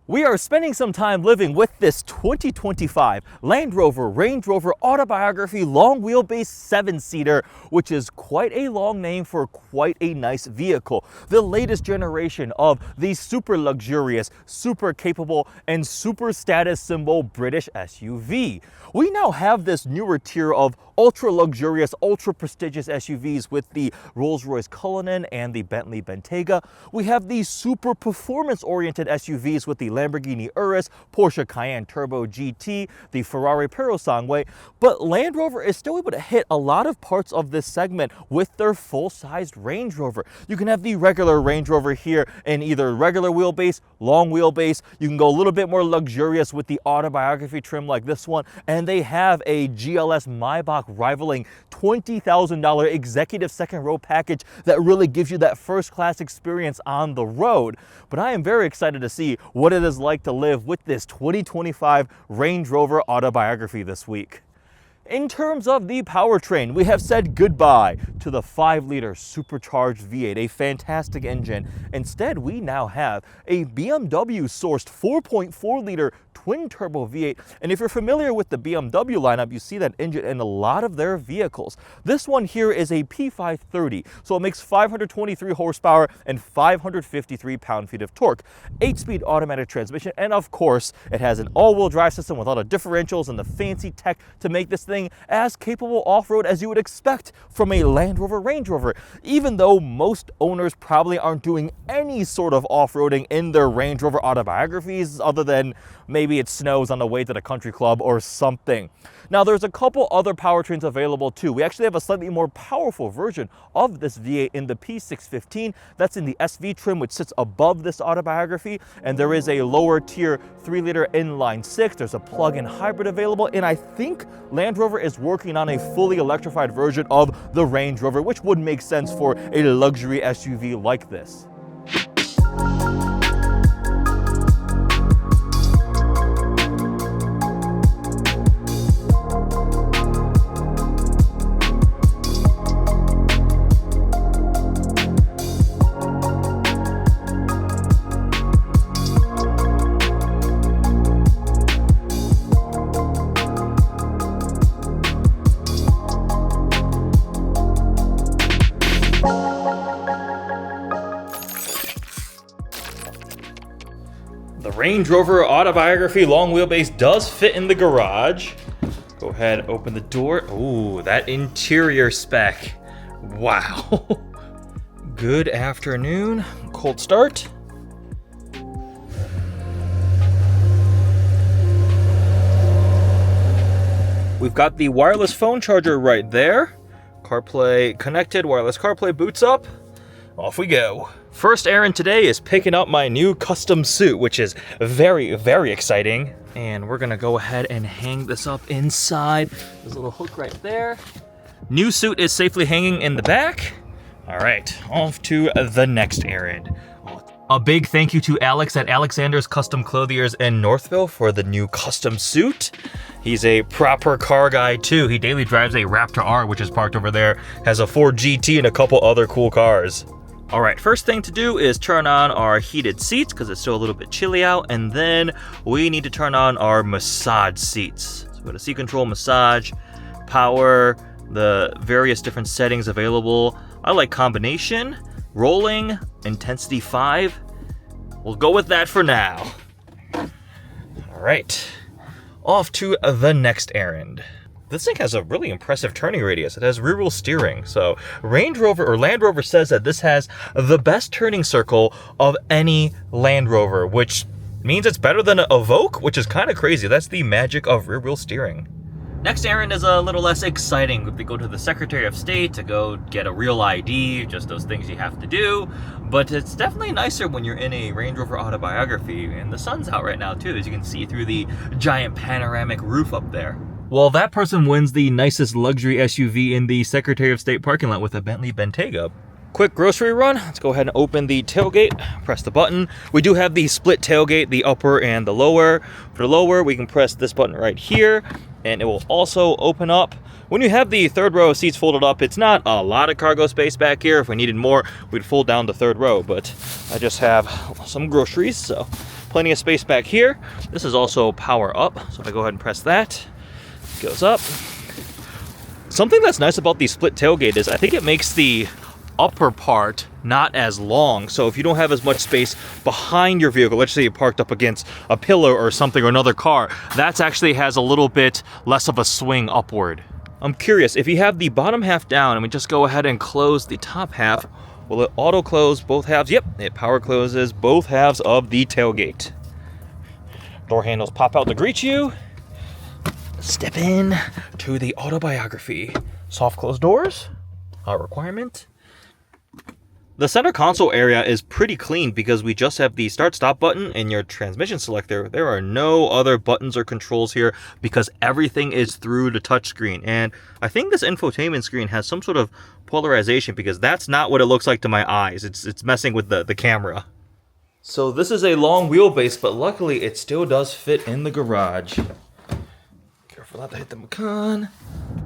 We are spending some time living with this 2025 Land Rover Range Rover Autobiography long wheelbase 7-seater, which is quite a long name for quite a nice vehicle. The latest generation of the super luxurious, super capable, and super status symbol British SUV. We now have this newer tier of ultra luxurious, ultra prestigious SUVs with the Rolls-Royce Cullinan and the Bentley Bentayga. We have the super performance-oriented SUVs with the Lamborghini Urus, Porsche Cayenne Turbo GT, the Ferrari Purosangue, but Land Rover is still able to hit a lot of parts of this segment with their full-sized Range Rover. You can have the regular Range Rover here in either regular wheelbase, long wheelbase. You can go a little bit more luxurious with the Autobiography trim like this one, and they have a GLS Maybach rivaling $20,000 executive second row package that really gives you that first-class experience on the road. But I am very excited to see what it is like to live with this 2025 Range Rover Autobiography this week. In terms of the powertrain, we have said goodbye to the 5-liter supercharged V8, a fantastic engine. Instead, we now have a BMW-sourced 4.4-liter twin-turbo V8. And if you're familiar with the BMW lineup, you see that engine in a lot of their vehicles. This one here is a P530, so it makes 523 horsepower and 553 pound-feet of torque, 8-speed automatic transmission, and of course, it has an all-wheel drive system with all the differentials and the fancy tech to make this thing as capable off-road as you would expect from a Land Rover Range Rover, even though most owners probably aren't doing any sort of off-roading in their Range Rover Autobiographies other than maybe it snows on the way to the country club or something. Now, there's a couple other powertrains available too. We actually have a slightly more powerful version of this V8 in the P615. That's in the SV trim, which sits above this Autobiography, and there is a lower tier 3-liter inline 6. There's a plug-in hybrid available, and I think Land Rover is working on a fully electrified version of the Range Rover, which would make sense for a luxury SUV like this. The Range Rover Autobiography long wheelbase does fit in the garage. Go ahead, open the door. Ooh, that interior spec. Wow. Good afternoon. Cold start. We've got the wireless phone charger right there. CarPlay connected, wireless CarPlay boots up. Off we go. First errand today is picking up my new custom suit, which is very, very exciting. And we're gonna go ahead and hang this up inside. There's a little hook right there. New suit is safely hanging in the back. All right, off to the next errand. A big thank you to Alex at Alexander's Custom Clothiers in Northville for the new custom suit. He's a proper car guy too. He daily drives a Raptor R, which is parked over there, has a Ford GT and a couple other cool cars. All right, first thing to do is turn on our heated seats because it's still a little bit chilly out, and then we need to turn on our massage seats. So go to seat control, massage, power, the various different settings available. I like combination, rolling, intensity 5. We'll go with that for now. All right, off to the next errand. This thing has a really impressive turning radius. It has rear wheel steering. So Range Rover or Land Rover says that this has the best turning circle of any Land Rover, which means it's better than a Evoque, which is kind of crazy. That's the magic of rear wheel steering. Next errand is a little less exciting. We go to the Secretary of State to go get a real ID, just those things you have to do. But it's definitely nicer when you're in a Range Rover Autobiography, and the sun's out right now too, as you can see through the giant panoramic roof up there. Well, that person wins the nicest luxury SUV in the Secretary of State parking lot with a Bentley Bentayga. Quick grocery run. Let's go ahead and open the tailgate, press the button. We do have the split tailgate, the upper and the lower. For the lower, we can press this button right here, and it will also open up. When you have the third row of seats folded up, it's not a lot of cargo space back here. If we needed more, we'd fold down the third row, but I just have some groceries, so plenty of space back here. This is also power up. So if I go ahead and press that, it goes up. Something that's nice about the split tailgate is I think it makes the upper part not as long. So if you don't have as much space behind your vehicle, let's say you parked up against a pillar or something or another car, that actually has a little bit less of a swing upward. I'm curious, if you have the bottom half down and we just go ahead and close the top half, will it auto close both halves? Yep, it power closes both halves of the tailgate. Door handles pop out to greet you. Step in to the Autobiography. Soft close doors, a requirement. The center console area is pretty clean because we just have the start-stop button and your transmission selector. There are no other buttons or controls here because everything is through the touchscreen. And I think this infotainment screen has some sort of polarization because that's not what it looks like to my eyes. It's messing with the camera. So this is a long wheelbase, but luckily it still does fit in the garage. Careful not to hit the Macan.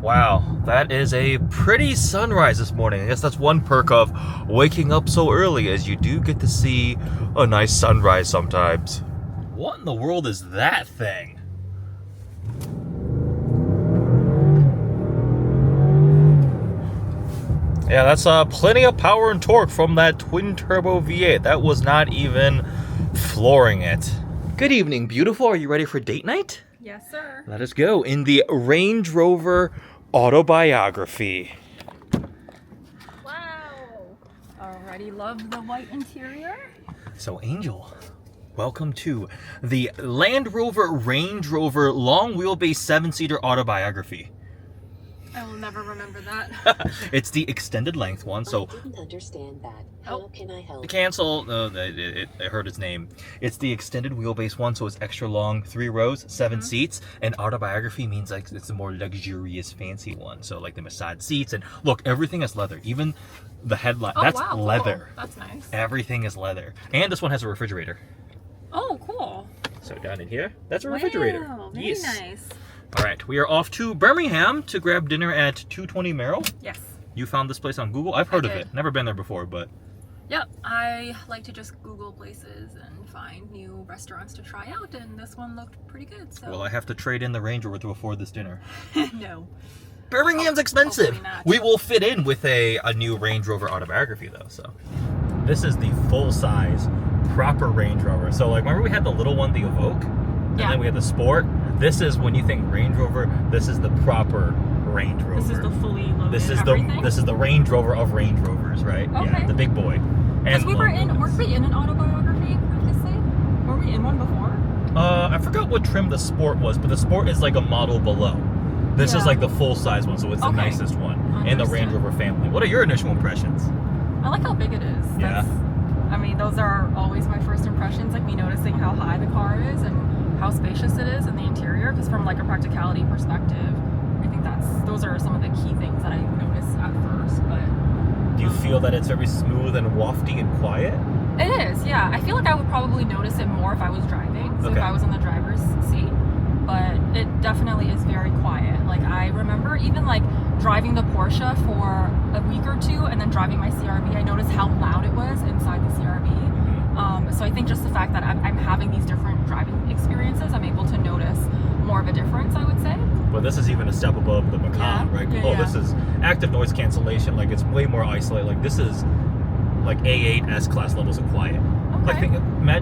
Wow, that is a pretty sunrise this morning. I guess that's one perk of waking up so early, as you do get to see a nice sunrise sometimes. What in the world is that thing? Yeah, that's plenty of power and torque from that twin-turbo V8. That was not even flooring it. Good evening, beautiful. Are you ready for date night? Yes, sir. Let us go in the Range Rover Autobiography. Wow. Already love the white interior. So, Angel, welcome to the Land Rover Range Rover long wheelbase 7-seater Autobiography. I will never remember that. It's the extended length one, so... I didn't understand that. How can I help? Cancel. No, it heard its name. It's the extended wheelbase one, so it's extra long, 3 rows, 7 seats. And Autobiography means like it's a more luxurious, fancy one. So like the massage seats, and look, everything is leather. Even the headlight, that's wow, leather. Cool. That's nice. Everything is leather. And this one has a refrigerator. Oh, cool. So down in here, that's a refrigerator. Wow, very nice. All right, we are off to Birmingham to grab dinner at 220 Merrill. Yes. You found this place on Google? I've heard of did. it. Never been there before, but... Yep, I like to just Google places and find new restaurants to try out, and this one looked pretty good, so... Well, I have to trade in the Range Rover to afford this dinner. No. Birmingham's expensive. Hopefully not. We will fit in with a new Range Rover Autobiography, though, so... This is the full-size, proper Range Rover. So, like, remember we had the little one, the Evoque? And then we had the Sport. This is, when you think Range Rover, this is the proper Range Rover. This is the fully loaded This is everything? this is the Range Rover of Range Rovers, right? Okay. Yeah, the big boy. Because weren't we in an Autobiography previously? Were we in one before? I forgot what trim the Sport was, but the Sport is like a model below. This is like the full-size one, so it's the nicest one in the Range Rover family. What are your initial impressions? I like how big it is. Yeah. I mean, those are always my first impressions, like me noticing how high the car is and how spacious it is in the interior, because from like a practicality perspective, I think those are some of the key things that I notice at first. But do you feel that it's very smooth and wafty and quiet? it is, yeah. I feel like I would probably notice it more if I was driving, so if I was in the driver's seat. But it definitely is very quiet. Like I remember even like driving the Porsche for a week or two and then driving my CRV, I noticed how loud it was inside the CRV. So I think just the fact that I'm having these different driving experiences, I'm able to notice more of a difference, I would say. But this is even a step above the Macan, right? This is active noise cancellation. Like it's way more isolated. Like this is like A8 S-Class levels of quiet. Okay.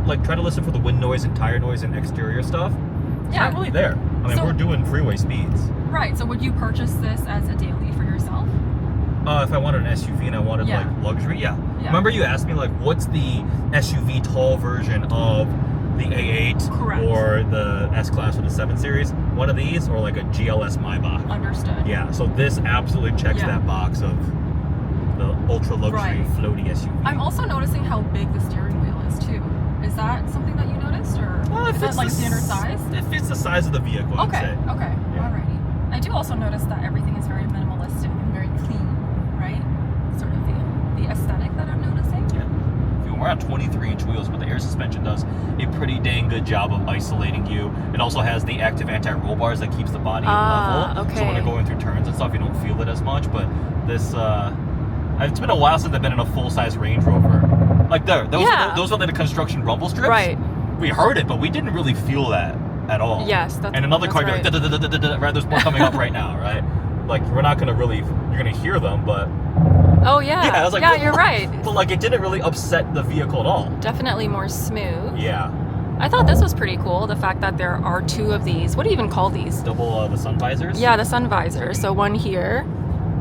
Like try to listen for the wind noise and tire noise and exterior stuff. It's not really there. I mean, we're doing freeway speeds. Right. So would you purchase this as a daily for yourself? If I wanted an SUV and I wanted like luxury, yeah. Remember you asked me like, what's the SUV tall version of the A8 or the S-Class or the 7 Series? One of these or like a GLS Maybach? Understood. Yeah. So this absolutely checks that box of the ultra luxury floaty SUV. I'm also noticing how big the steering wheel is too. Is that something that you noticed, or is that like standard size? It fits the size of the vehicle, I'd say. Okay, alrighty. I do also notice that everything is very minimalistic and very clean, right? Sort of the aesthetic that I'm noticing. Yeah. We're on 23-inch wheels, but the air suspension does a pretty dang good job of isolating you. It also has the active anti-roll bars that keeps the body level. Okay. So when you're going through turns and stuff, you don't feel it as much. But this, it's been a while since I've been in a full-size Range Rover. Like those are the construction rumble strips. Right. we heard it, but we didn't really feel that at all. Yes, and another car right. going, right? There's more coming up right now, right? Like we're not gonna really, you're gonna hear them, but oh yeah, I was like, yeah, you're right. But like it didn't really upset the vehicle at all. Definitely more smooth. Yeah. I thought this was pretty cool. The fact that there are 2 of these. What do you even call these? Double the sun visors. Yeah, the sun visors. So one here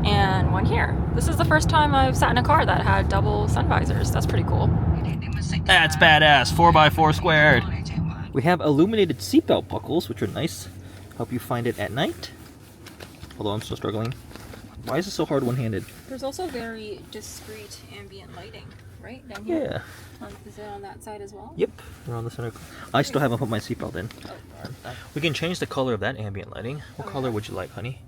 and one here. This is the first time I've sat in a car that had double sun visors. That's pretty cool. That's badass. 4x4 squared. We have illuminated seatbelt buckles, which are nice. Help you find it at night. Although I'm still struggling. Why is it so hard one-handed? There's also very discreet ambient lighting, right? Down here? Yeah. Is it on that side as well? Yep. Around the center. I still haven't put my seatbelt in. Oh, darn. We can change the color of that ambient lighting. What color would you like, honey?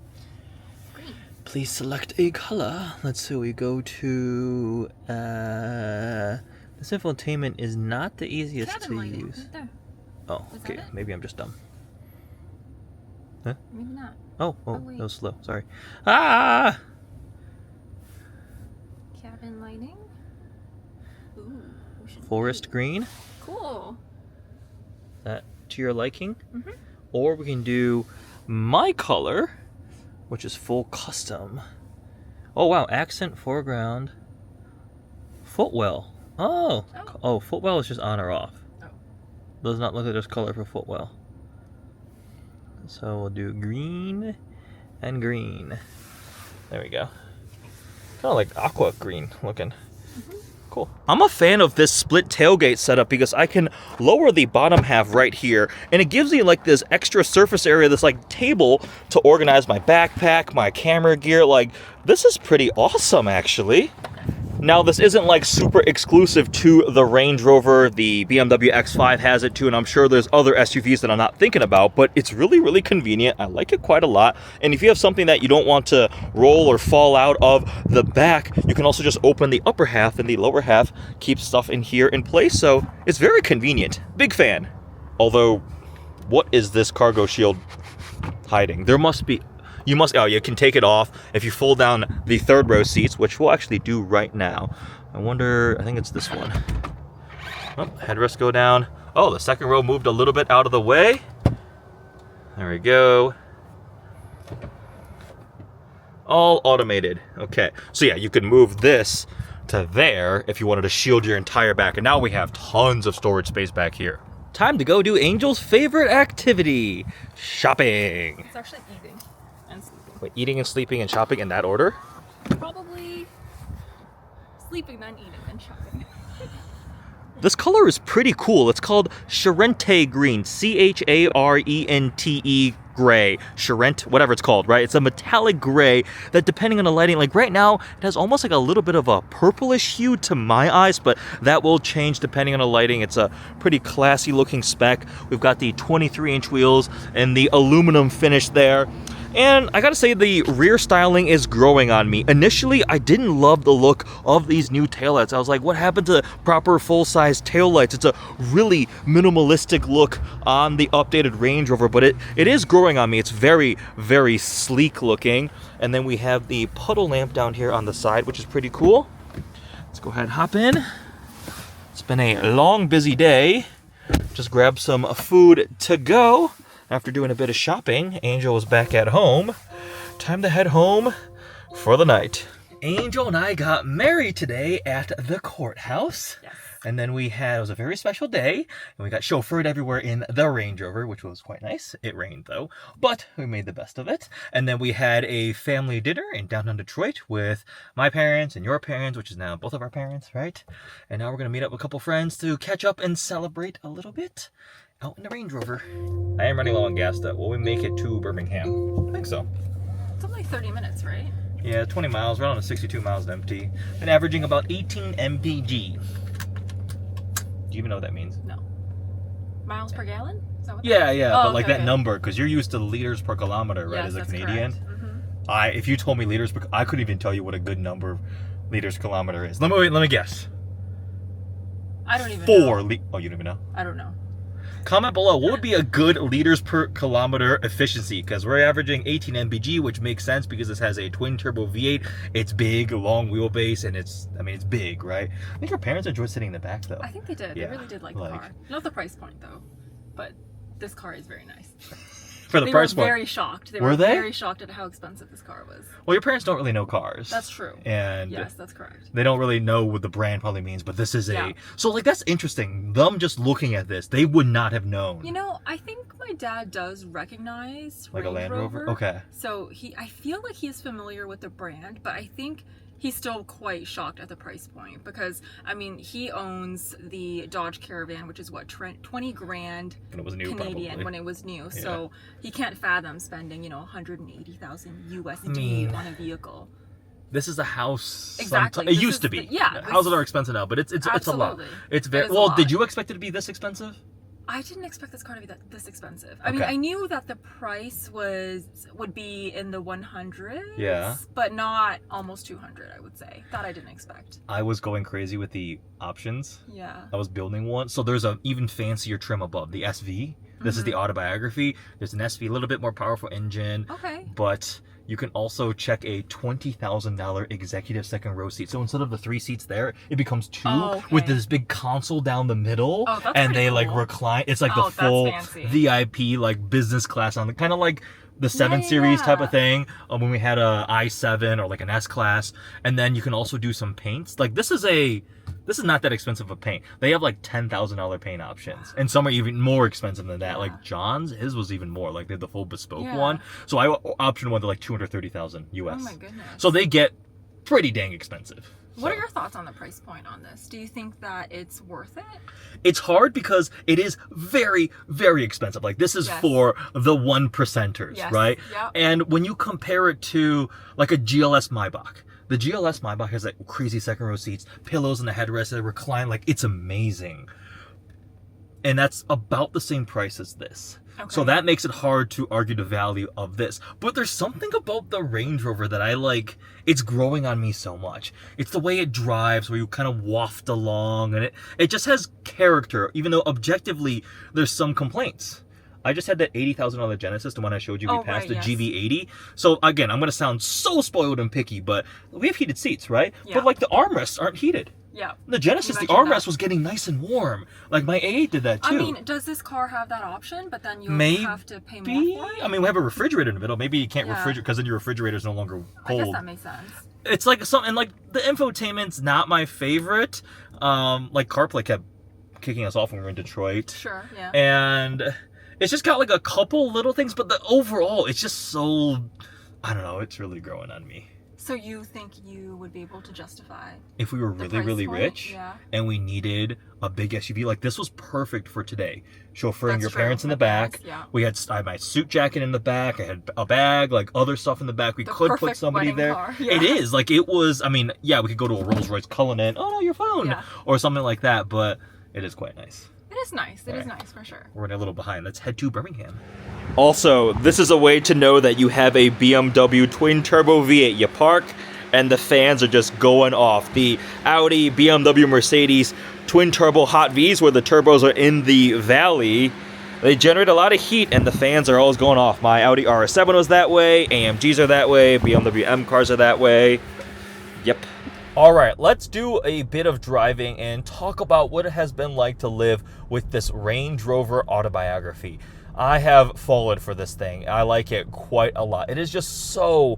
Green. Please select a color. Let's see, we go to... This infotainment is not the easiest Cabin to lighting, use. right there. Oh, Was okay. that it? Maybe I'm just dumb. Huh? Maybe not. Oh, wait. that was slow. Sorry. Ah! Cabin lighting. Ooh. Ocean Forest blue. green. Cool. That to your liking. Mm-hmm. Or we can do my color, which is full custom. Oh, wow. Accent, foreground. Footwell. Oh. Oh, footwell is just on or off. Oh. Does not look like there's color for footwell. So we'll do green and green. There we go. Kind of like aqua green looking. Cool. I'm a fan of this split tailgate setup because I can lower the bottom half right here and it gives me like this extra surface area, this like table to organize my backpack, my camera gear. Like this is pretty awesome actually. Now this isn't like super exclusive to the Range Rover, the BMW X5 has it too, and I'm sure there's other SUVs that I'm not thinking about, but it's really, really convenient. I like it quite a lot. And if you have something that you don't want to roll or fall out of the back, you can also just open the upper half and the lower half keeps stuff in here in place. So it's very convenient. Big fan. Although, what is this cargo shield hiding? There must be... oh, you can take it off if you fold down the 3rd row seats, which we'll actually do right now. I wonder, I think it's this one. Oh, headrests go down. Oh, the 2nd row moved a little bit out of the way. There we go. All automated. Okay, so yeah, you can move this to there if you wanted to shield your entire back. And now we have tons of storage space back here. Time to go do Angel's favorite activity, shopping. It's actually eating and sleeping. Wait, eating and sleeping and shopping in that order? Probably sleeping, then eating, then shopping. This color is pretty cool. It's called Charente green, C-H-A-R-E-N-T-E gray. Charente, whatever it's called, right? It's a metallic gray that depending on the lighting, like right now, it has almost like a little bit of a purplish hue to my eyes, but that will change depending on the lighting. It's a pretty classy looking spec. We've got the 23-inch wheels and the aluminum finish there. And I gotta say, the rear styling is growing on me. Initially, I didn't love the look of these new taillights. I was like, what happened to proper full-size taillights? It's a really minimalistic look on the updated Range Rover, but it is growing on me. It's very, very sleek looking. And then we have the puddle lamp down here on the side, which is pretty cool. Let's go ahead and hop in. It's been a long, busy day. Just grabbed some food to go. After doing a bit of shopping, Angel was back at home. Time to head home for the night. Angel and I got married today at the courthouse. Yes. And then it was a very special day, and we got chauffeured everywhere in the Range Rover, which was quite nice. It rained though, but we made the best of it. And then we had a family dinner in downtown Detroit with my parents and your parents, which is now both of our parents, right? And now we're gonna meet up with a couple friends to catch up and celebrate a little bit out in the Range Rover. I am running low on gas though. Will we make it to Birmingham? I think so. It's only 30 minutes, right? Yeah, 20 miles. We're on 62 miles empty. Been averaging about 18 mpg. Do you even know what that means? No. Miles per gallon? Is that what Yeah, that is? yeah, Oh, but like okay, that okay. number, because you're used to liters per kilometer, right, Yes, as a that's Canadian. correct. Mm-hmm. If you told me liters per, I couldn't even tell you what a good number of liters per kilometer is. Let me guess. I don't even 4 know. Oh, you don't even know? I don't know. Comment below, what would be a good liters per kilometer efficiency? Because we're averaging 18 mpg, which makes sense because this has a twin turbo V8. It's big, long wheelbase, and it's big, right? I think your parents enjoyed sitting in the back, though. I think they did. Yeah. They really did like the car. Not the price point, though, but this car is very nice. For the price point. They were very shocked. They were were they? very shocked at how expensive this car was. Well, your parents don't really know cars. That's true. And yes, that's correct. they don't really know what the brand probably means, but this is Yeah. So, like, that's interesting. Them just looking at this, they would not have known. You know, I think my dad does recognize Like Range a Land Rover? Okay. So I feel like he is familiar with the brand, but I think he's still quite shocked at the price point because, I mean, he owns the Dodge Caravan, which is what, 20 grand When it was new, Canadian probably. when it was new. Yeah. So he can't fathom spending, 180,000 USD on a vehicle. This is a house. Exactly. It used to be. Houses are expensive now, but it's a lot. Absolutely. It's very It is a well. lot. Did you expect it to be this expensive? I didn't expect this car to be this expensive. I mean, I knew that the price would be in the 100s, Yeah. but not almost 200, I would say. That I didn't expect. I was going crazy with the options. Yeah. I was building one. So there's an even fancier trim above, the SV. This is the Autobiography. There's an SV, a little bit more powerful engine. Okay. But you can also check a $20,000 executive second row seat. So instead of the 3 seats there, it becomes 2 with this big console down the middle. Oh, that's and pretty they like cool. recline. It's like the that's full fancy. VIP like business class on the kind of like the 7 Yeah, Series type yeah. of thing when we had a i7 or like an S class. And then you can also do some paints. Like this is not that expensive of paint. They have like $10,000 paint options, and some are even more expensive than that. Yeah. Like John's, his was even more. Like they had the full bespoke Yeah. one. So I optioned one to like $230,000 US. Oh my goodness. So they get pretty dang expensive. What So are your thoughts on the price point on this? Do you think that it's worth it? It's hard because it is very, very expensive. Like this is Yes. for the 1%ers, Yes. right? Yep. And when you compare it to like a GLS Maybach, the GLS Maybach has like crazy second row seats, pillows in the headrest that recline. Like it's amazing. And that's about the same price as this. Okay. So that makes it hard to argue the value of this. But there's something about the Range Rover that I like. It's growing on me so much. It's the way it drives, where you kind of waft along, and it just has character, even though objectively there's some complaints. I just had that $80,000 Genesis, the one I showed you. We passed the yes. GV80. So again, I'm going to sound so spoiled and picky, but we have heated seats, right? Yeah. But like the armrests aren't heated. Yeah. The Genesis, the mentioned armrest that. was getting nice and warm. Like my A8 did that too. I mean, does this car have that option, but then you Maybe. have to pay more for it? I mean, we have a refrigerator in the middle. Maybe you can't Yeah. refrigerate because then your refrigerator is no longer I guess cold. that makes sense. It's like something like the infotainment's not my favorite. Like CarPlay kept kicking us off when we were in Detroit. Sure, yeah. And it's just got like a couple little things, but the overall, it's just so, I don't know, it's really growing on me. So you think you would be able to justify? If we were The really, price really point? rich Yeah. and we needed a big SUV, like this was perfect for today. Chauffeuring That's your true. parents in the My back. parents, yeah. I had my suit jacket in the back. I had a bag, like other stuff in the back. We The could put perfect somebody wedding there. car. Yeah. It is like it was. I mean, yeah, we could go to a Rolls Royce Cullinan. Oh no, your phone, Yeah. or something like that. But it is quite nice. It is nice. It is Alright. nice for sure. We're running a little behind. Let's head to Birmingham. Also, this is a way to know that you have a BMW twin turbo V8. You park and the fans are just going off. The Audi, BMW, Mercedes twin turbo hot Vs, where the turbos are in the valley, they generate a lot of heat and the fans are always going off. My Audi RS7 was that way, AMGs are that way, BMW M cars are that way. Yep. All right, let's do a bit of driving and talk about what it has been like to live with this Range Rover Autobiography. I have fallen for this thing. I like it quite a lot. It is just so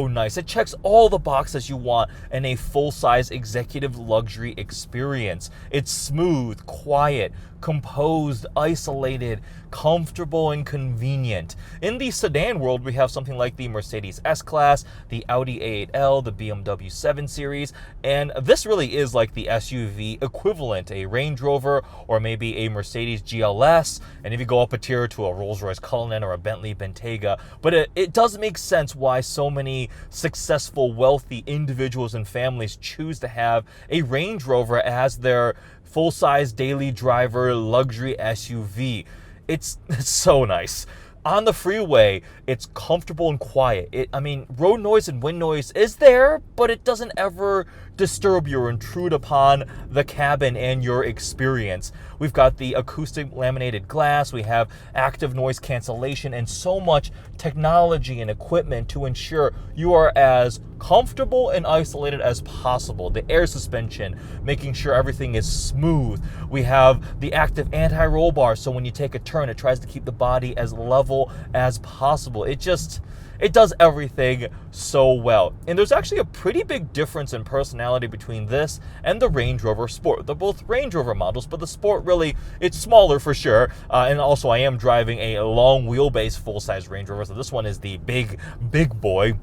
nice. It checks all the boxes you want in a full-size executive luxury experience. It's smooth, quiet, composed, isolated, comfortable, and convenient. In the sedan world, we have something like the Mercedes S-Class, the Audi A8L, the BMW 7 Series, and this really is like the SUV equivalent, a Range Rover or maybe a Mercedes GLS, and if you go up a tier to a Rolls-Royce Cullinan or a Bentley Bentayga. But it does make sense why so many successful, wealthy individuals and families choose to have a Range Rover as their full-size daily driver luxury SUV. It's so nice. on the freeway, it's comfortable and quiet. I mean, road noise and wind noise is there, but it doesn't ever disturb you or intrude upon the cabin and your experience. We've got the acoustic laminated glass, we have active noise cancellation, and so much technology and equipment to ensure you are as comfortable and isolated as possible. The air suspension, making sure everything is smooth. We have the active anti-roll bar, so when you take a turn, it tries to keep the body as level as possible. It does everything so well. And there's actually a pretty big difference in personality between this and the Range Rover Sport. They're both Range Rover models, but the Sport really, it's smaller for sure. And also I am driving a long wheelbase full-size Range Rover, so this one is the big boy.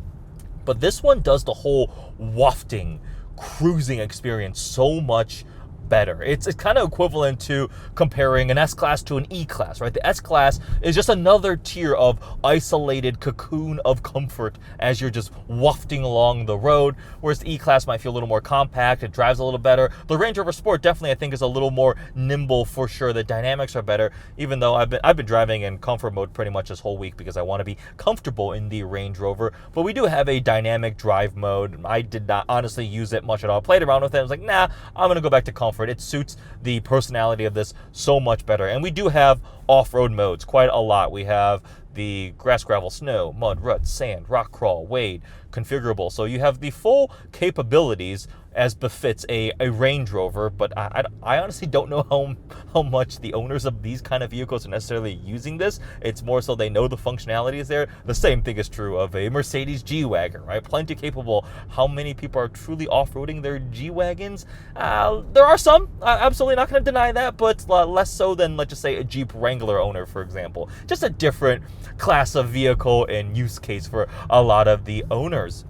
But this one does the whole wafting, cruising experience so much better. It's kind of equivalent to comparing an S-Class to an E-Class, right? The S-Class is just another tier of isolated cocoon of comfort as you're just wafting along the road, whereas the E-Class might feel a little more compact, it drives a little better. The Range Rover Sport definitely, I think, is a little more nimble for sure. The dynamics are better, even though I've been driving in comfort mode pretty much this whole week because I want to be comfortable in the Range Rover. But we do have a dynamic drive mode. I did not honestly use it much at all. I played around with it. I was like, nah, I'm going to go back to comfort. It suits the personality of this so much better. And we do have off-road modes quite a lot. We have the grass, gravel, snow, mud, rut, sand, rock crawl, wade, configurable. So you have the full capabilities as befits a Range Rover, but I honestly don't know how much the owners of these kind of vehicles are necessarily using this. It's more so they know the functionality is there. The same thing is true of a Mercedes G-Wagon, right? Plenty capable. How many people are truly off-roading their G-Wagons? There are some. Absolutely not going to deny that, but less so than, let's just say, a Jeep Wrangler owner, for example. Just a different class of vehicle and use case for a lot of the owners.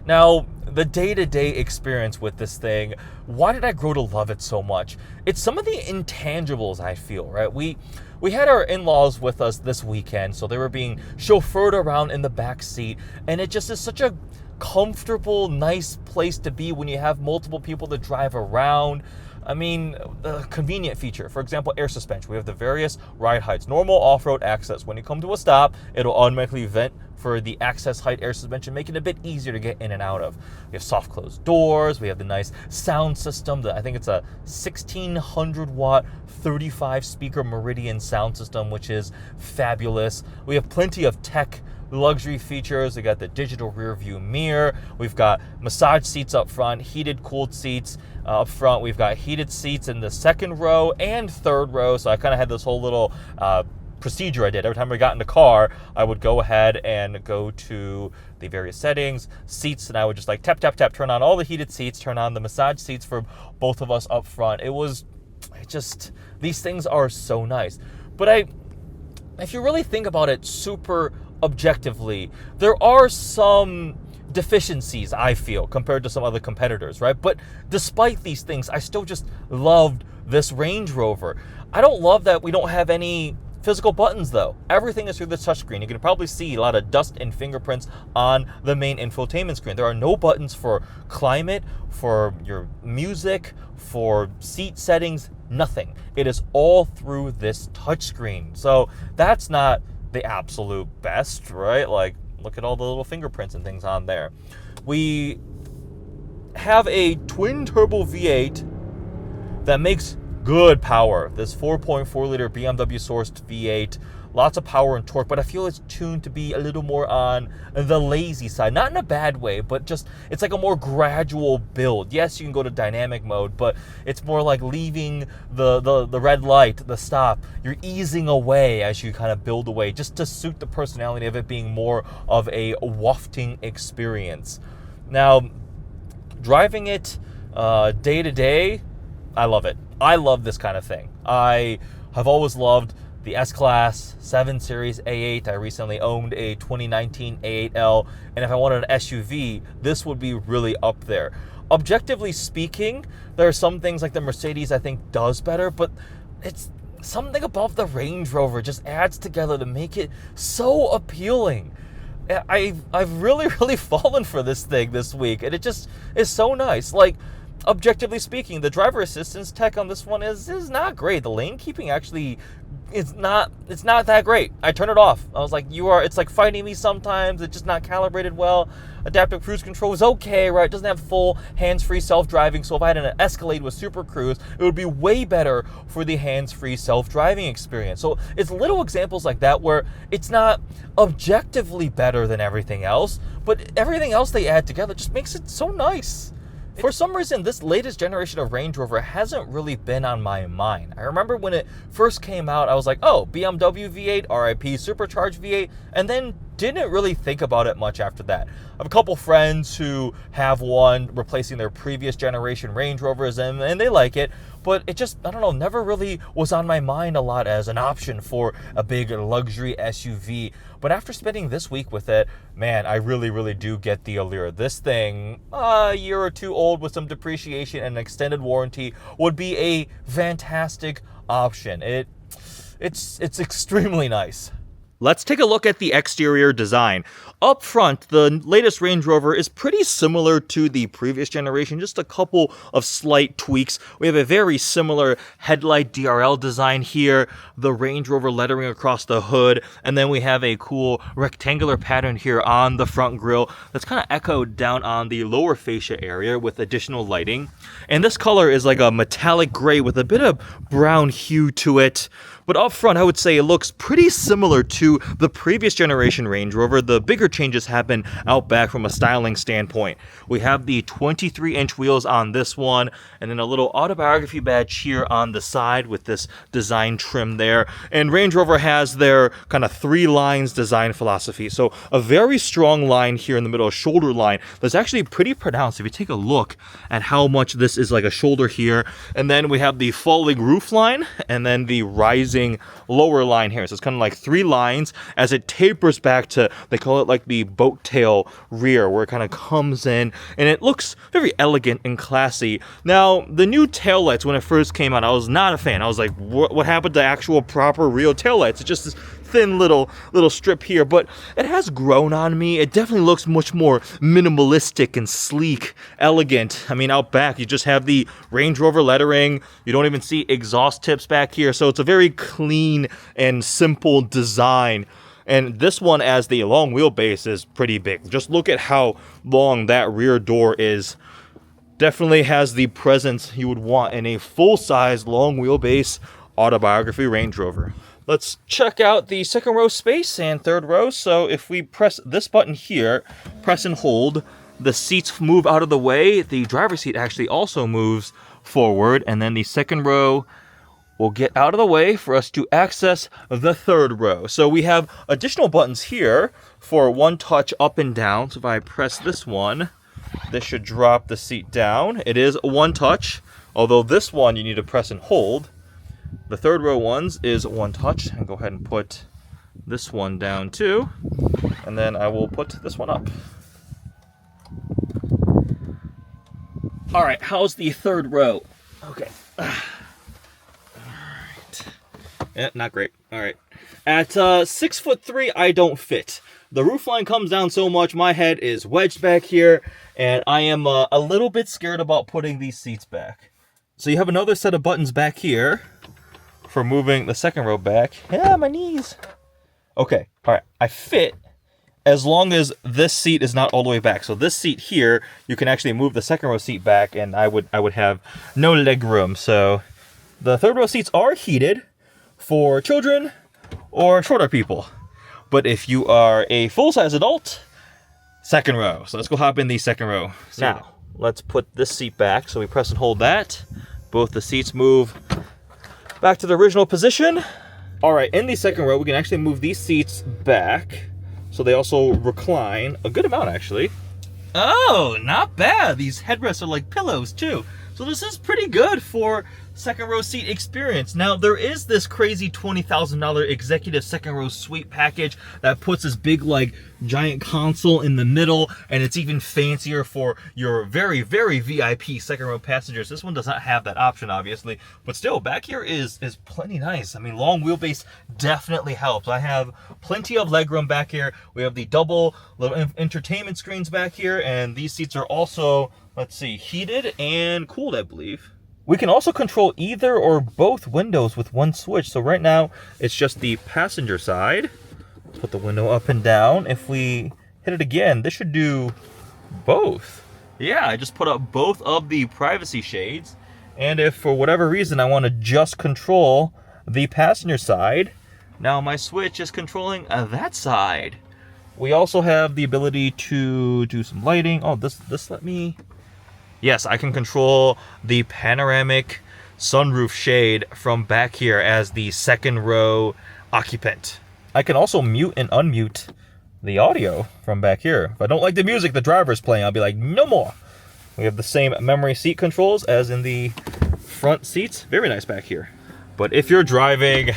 Now, the day-to-day experience with this thing, why did I grow to love it so much? It's some of the intangibles, I feel, right? We had our in-laws with us this weekend, so they were being chauffeured around in the back seat, and it just is such a comfortable, nice place to be when you have multiple people to drive around. I mean, the convenient feature, for example, air suspension. We have the various ride heights, normal off-road access. When you come to a stop, it'll automatically vent for the access height air suspension, making it a bit easier to get in and out of. We have soft closed doors. We have the nice sound system. I think it's a 1600 watt, 35 speaker Meridian sound system, which is fabulous. We have plenty of tech luxury features. We got the digital rear view mirror. We've got massage seats up front, heated, cooled seats up front. We've got heated seats in the second row and third row. So I kind of had this whole little procedure I did. Every time we got in the car, I would go ahead and go to the various settings, seats, and I would just like tap, tap, tap, turn on all the heated seats, turn on the massage seats for both of us up front. These things are so nice. But if you really think about it super objectively, there are some deficiencies, I feel, compared to some other competitors, right? But despite these things, I still just loved this Range Rover. I don't love that we don't have any physical buttons, though. Everything is through the touchscreen. You can probably see a lot of dust and fingerprints on the main infotainment screen. There are no buttons for climate, for your music, for seat settings, nothing. It is all through this touchscreen. So that's not the absolute best, right? Like, look at all the little fingerprints and things on there. We have a twin turbo V8 that makes good power. This 4.4 liter BMW sourced V8, lots of power and torque, but I feel it's tuned to be a little more on the lazy side. Not in a bad way, but just it's like a more gradual build. Yes, you can go to dynamic mode, but it's more like leaving the red light, the stop. You're easing away as you kind of build away, just to suit the personality of it being more of a wafting experience. Now, driving it day to day, I love it. I love this kind of thing. I have always loved the S-Class, 7 Series A8. I recently owned a 2019 A8L, and if I wanted an SUV, this would be really up there. Objectively speaking, there are some things like the Mercedes I think does better, but it's something about the Range Rover just adds together to make it so appealing. I've really fallen for this thing this week, and it just is so nice. Like, objectively speaking, the driver assistance tech on this one is not great. The lane keeping actually it's not that great. I turned it off. I was like, it's like fighting me sometimes. It's just not calibrated well. Adaptive cruise control is okay, right? It doesn't have full hands-free self-driving, so if I had an Escalade with Super Cruise, it would be way better for the hands-free self-driving experience. So it's little examples like that where it's not objectively better than everything else, but everything else they add together just makes it so nice. For some reason, this latest generation of Range Rover hasn't really been on my mind. I remember when it first came out, I was like, oh, BMW V8, RIP supercharged V8, and then didn't really think about it much after that. I have a couple friends who have one replacing their previous generation Range Rovers, and they like it, but it just, I don't know, never really was on my mind a lot as an option for a big luxury SUV. But after spending this week with it, man, I really, really do get the allure. This thing, a year or two old with some depreciation and an extended warranty, would be a fantastic option. It's extremely nice. Let's take a look at the exterior design. Up front, the latest Range Rover is pretty similar to the previous generation, just a couple of slight tweaks. We have a very similar headlight DRL design here, the Range Rover lettering across the hood, and then we have a cool rectangular pattern here on the front grille that's kind of echoed down on the lower fascia area with additional lighting. And this color is like a metallic gray with a bit of brown hue to it. But up front, I would say it looks pretty similar to the previous generation Range Rover. The bigger changes happen out back from a styling standpoint. We have the 23-inch wheels on this one, and then a little Autobiography badge here on the side with this design trim there. And Range Rover has their kind of 3 lines design philosophy. So a very strong line here in the middle, a shoulder line, that's actually pretty pronounced if you take a look at how much this is like a shoulder here. And then we have the falling roof line, and then the rising lower line here. So it's kind of like 3 lines as it tapers back to, they call it like the boat tail rear, where it kind of comes in, and it looks very elegant and classy. Now, the new taillights, when it first came out, I was not a fan. I was like, what happened to actual proper real taillights? It's just this thin little strip here, but it has grown on me. It definitely looks much more minimalistic and sleek, elegant. I mean, out back, you just have the Range Rover lettering. You don't even see exhaust tips back here, so it's a very clean and simple design. And this one, as the long wheelbase, is pretty big. Just look at how long that rear door is. Definitely has the presence you would want in a full-size, long wheelbase Autobiography Range Rover. Let's check out the second row space and third row. So if we press this button here, press and hold, the seats move out of the way. The driver's seat actually also moves forward, and then the second row will get out of the way for us to access the third row. So we have additional buttons here for one touch up and down. So if I press this one, this should drop the seat down. It is one touch, although this one you need to press and hold. The third row ones is one touch, and go ahead and put this one down too, and then I will put this one up. All right, how's the third row? Okay. All right. Yeah, not great. All right. At 6'3", I don't fit. The roofline comes down so much, my head is wedged back here, and I am a little bit scared about putting these seats back. So you have another set of buttons back here for moving the second row back. Yeah, my knees. Okay, all right. I fit as long as this seat is not all the way back. So this seat here, you can actually move the second row seat back, and I would have no leg room. So the third row seats are heated for children or shorter people. But if you are a full-size adult, second row. So let's go hop in the second row. Now, let's put this seat back. So we press and hold that. Both the seats move back to the original position. All right, in the second row, we can actually move these seats back so they also recline a good amount, actually. Oh, not bad. These headrests are like pillows, too. So this is pretty good for second row seat experience. Now, there is this crazy $20,000 executive second row suite package that puts this big, like, giant console in the middle, and it's even fancier for your very, very VIP second row passengers. This one does not have that option, obviously, but still, back here is plenty nice. I mean, long wheelbase definitely helps. I have plenty of legroom back here. We have the double little entertainment screens back here, and these seats are also, let's see, heated and cooled, I believe. We can also control either or both windows with one switch. So right now, it's just the passenger side. Put the window up and down. If we hit it again, this should do both. Yeah, I just put up both of the privacy shades. And if for whatever reason I want to just control the passenger side, now my switch is controlling that side. We also have the ability to do some lighting. Oh, this let me... Yes, I can control the panoramic sunroof shade from back here as the second row occupant. I can also mute and unmute the audio from back here. If I don't like the music the driver's playing, I'll be like, no more. We have the same memory seat controls as in the front seats. Very nice back here. But if you're driving,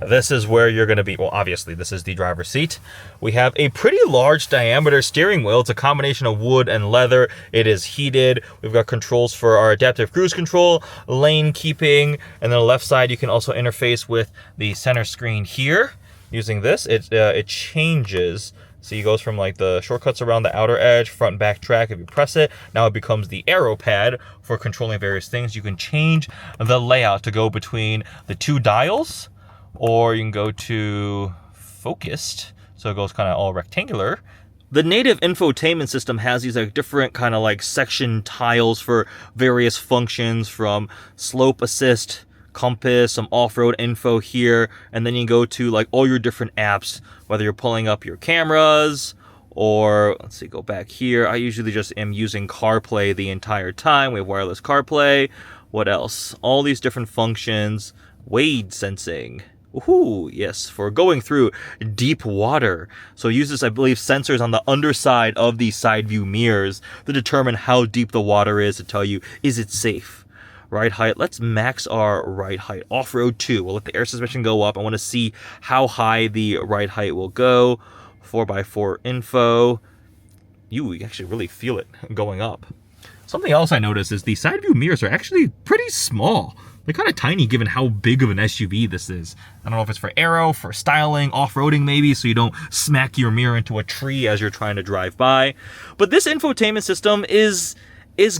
this is where you're going to be. Well, obviously, this is the driver's seat. We have a pretty large diameter steering wheel. It's a combination of wood and leather. It is heated. We've got controls for our adaptive cruise control, lane keeping, and then on the left side, you can also interface with the center screen here. Using this, it changes. So it goes from like the shortcuts around the outer edge, front and back track. If you press it, now it becomes the arrow pad for controlling various things. You can change the layout to go between the two dials, or you can go to focused, so it goes kind of all rectangular. The native infotainment system has these like different kind of like section tiles for various functions, from slope assist, compass, some off-road info here, and then you go to like all your different apps, whether you're pulling up your cameras or, let's see, go back here. I usually just am using CarPlay the entire time. We have wireless CarPlay. What else? All these different functions. Wade sensing. Ooh, yes, for going through deep water. So it uses, I believe, sensors on the underside of the side view mirrors to determine how deep the water is, to tell you, is it safe? Ride height, let's max our ride height. Off-road 2, we'll let the air suspension go up. I want to see how high the ride height will go. 4x4 info. You actually really feel it going up. Something else I noticed is the side view mirrors are actually pretty small. They're kind of tiny given how big of an SUV this is. I don't know if it's for aero, for styling, off-roading maybe, so you don't smack your mirror into a tree as you're trying to drive by. But this infotainment system is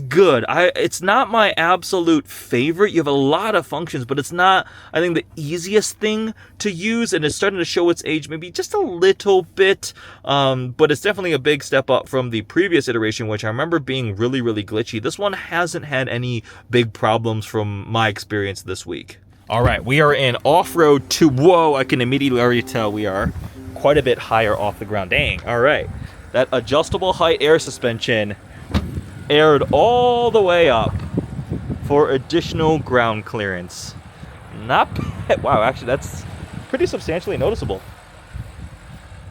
good. It's not my absolute favorite. You have a lot of functions, but it's not, I think, the easiest thing to use, and it's starting to show its age maybe just a little bit, but it's definitely a big step up from the previous iteration, which I remember being really, really glitchy. This one hasn't had any big problems from my experience this week. All right, we are in off-road 2. Whoa, I can immediately already tell we are quite a bit higher off the ground. Dang, all right. That adjustable height air suspension aired all the way up for additional ground clearance. Not bad. Wow, actually that's pretty substantially noticeable.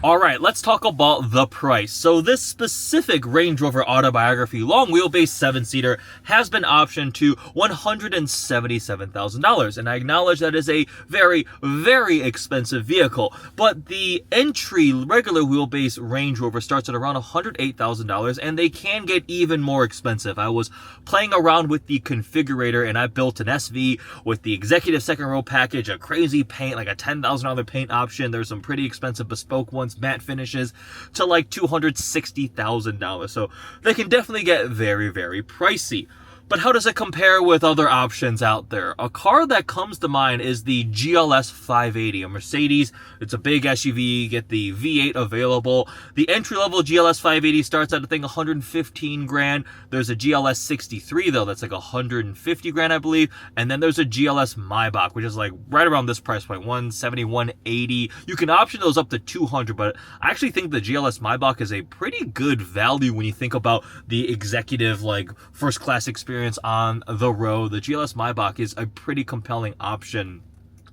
All right, let's talk about the price. So this specific Range Rover Autobiography long wheelbase 7-seater has been optioned to $177,000. And I acknowledge that is a very, very expensive vehicle. But the entry regular wheelbase Range Rover starts at around $108,000, and they can get even more expensive. I was playing around with the configurator, and I built an SV with the executive second row package, a crazy paint, like a $10,000 paint option. There's some pretty expensive bespoke ones, matte finishes, to like $260,000. So they can definitely get very, very pricey. But how does it compare with other options out there? A car that comes to mind is the GLS 580, a Mercedes. It's a big SUV, you get the V8 available. The entry-level GLS 580 starts at, I think, 115 grand. There's a GLS 63, though, that's like 150 grand, I believe. And then there's a GLS Maybach, which is like right around this price point, 170, 180. You can option those up to 200, but I actually think the GLS Maybach is a pretty good value when you think about the executive, like, first-class experience on the road. The GLS Maybach is a pretty compelling option.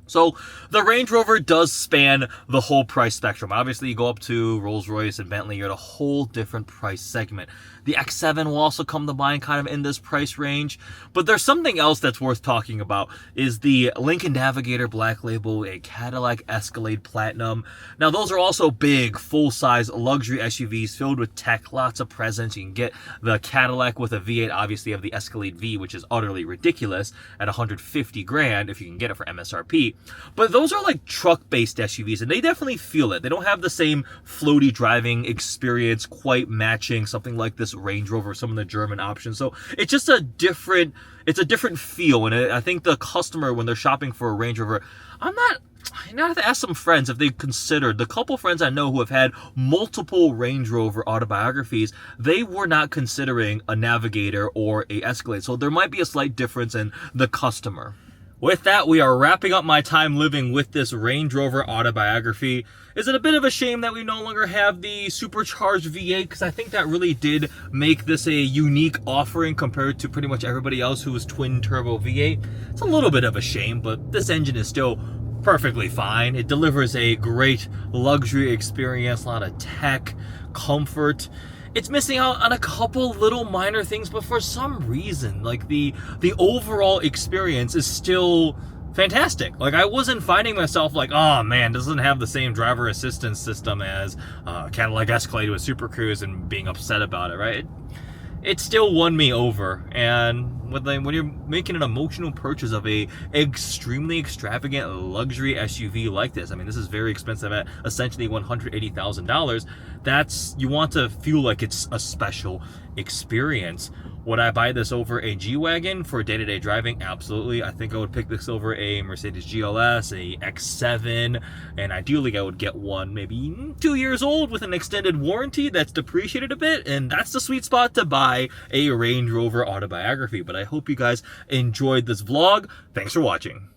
So the Range Rover does span the whole price spectrum. Obviously, you go up to Rolls-Royce and Bentley, you're at a whole different price segment. The X7 will also come to mind kind of in this price range. But there's something else that's worth talking about is the Lincoln Navigator Black Label, a Cadillac Escalade Platinum. Now, those are also big, full-size luxury SUVs filled with tech, lots of presence. You can get the Cadillac with a V8, obviously, of the Escalade V, which is utterly ridiculous at $150,000 if you can get it for MSRP. But those are like truck-based SUVs, and they definitely feel it. They don't have the same floaty driving experience quite matching something like this Range Rover, some of the German options. So it's just a different feel. And I think the customer, when they're shopping for a Range Rover, I have to ask some friends if they've considered, the couple friends I know who have had multiple Range Rover autobiographies, they were not considering a Navigator or a Escalade. So there might be a slight difference in the customer. With that, we are wrapping up my time living with this Range Rover Autobiography. Is it a bit of a shame that we no longer have the supercharged V8? Because I think that really did make this a unique offering compared to pretty much everybody else who was twin turbo V8. It's a little bit of a shame, but this engine is still perfectly fine. It delivers a great luxury experience, a lot of tech, comfort. It's missing out on a couple little minor things, but for some reason, like the overall experience is still fantastic. Like, I wasn't finding myself like, oh man, doesn't have the same driver assistance system as Cadillac Escalade with Super Cruise and being upset about it, right? It still won me over. And when you're making an emotional purchase of a extremely extravagant luxury SUV like this, I mean, this is very expensive at essentially $180,000. You want to feel like it's a special experience. Would I buy this over a G-Wagon for day-to-day driving? Absolutely. I think I would pick this over a Mercedes GLS, a X7, and ideally I would get one maybe 2 years old with an extended warranty that's depreciated a bit, and that's the sweet spot to buy a Range Rover Autobiography. But I hope you guys enjoyed this vlog. Thanks for watching.